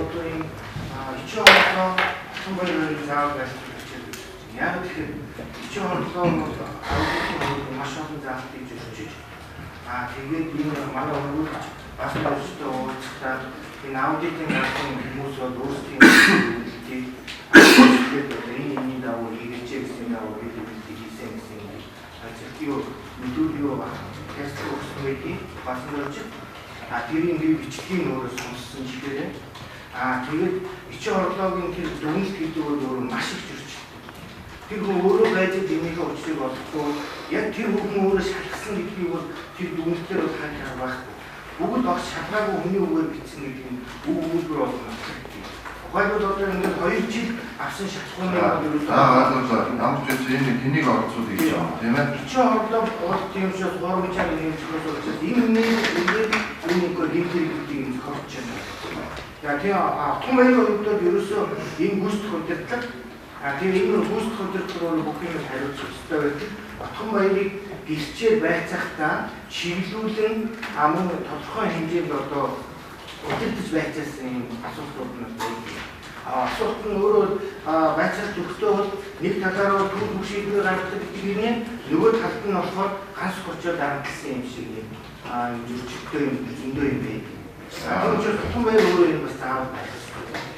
одоо энэ ичээ хорлоо сан баярын заавал ажиллаж яг тэгэхээр ичээ хорлоо аудитын маш олон заалтыг зөвшөөрч тэгээд энэ манай өргөж бас өөрсдөө уулзалтаар энэ аудитын гарсан хүмүүс бол өөрсдийн үйлдэлийг энэ дагуу хийгээч гэсэн дагуу үйлдэлийг хийсэн гэсэн ажил мэдүүлээ тест өгсөн байдгийг бас нэрч тэрийн бичлэгийн өөрөөс сонссон чигээр тэгээд ичээ хорлоогийн тэр дүнэлт гэдэг нь өөрөө маш их зөрчил. Тэр хүн өөрөө байж энийхээ учрыг олохгүй яг тэр хүн өөрөө шалгасан гэдгийг бол тэр дүнэлтээр бол хааж байхгүй. Бүгд багш шалгаагүй хүний үгээр бичсэн гэдэг нь өгүүлбэр болно. Тухайлбал одоо ингээд 2 жил авсан шалгууны намж энэ тэнийг орцуул гэж байна тийм ээ. Ичээ хорлоо бол тийм шээ суурмчаар нэг зүйлс учраас энэ нэг гэмтэрийг хорч байна. Яг тийм том баярын хувьд ерөөсөө энэ гүйцэтгэх удирдлага тэр энэ гүйцэтгэх удирдлага бүх юм хариуцах хэрэгтэй байдаг. Том баярыг гэрчээр байцахдаа чиглүүлэн мөн тодорхой хэмжээнд одоо удирдах байцаасан юм асуултууд нь байдаг. Асуулт нь өөрөө байцаалт өгтөө бол нэг талаараа түүх шийдвэр гаргадаг гэдэг нь нөгөө талд нь болохоор ганц очоод дарамтлсан юм шиг юм. Зөрчилтэй юм зөндөө юм байдаг. Том баяр өөрөө юм бас заавал байх хэрэгтэй.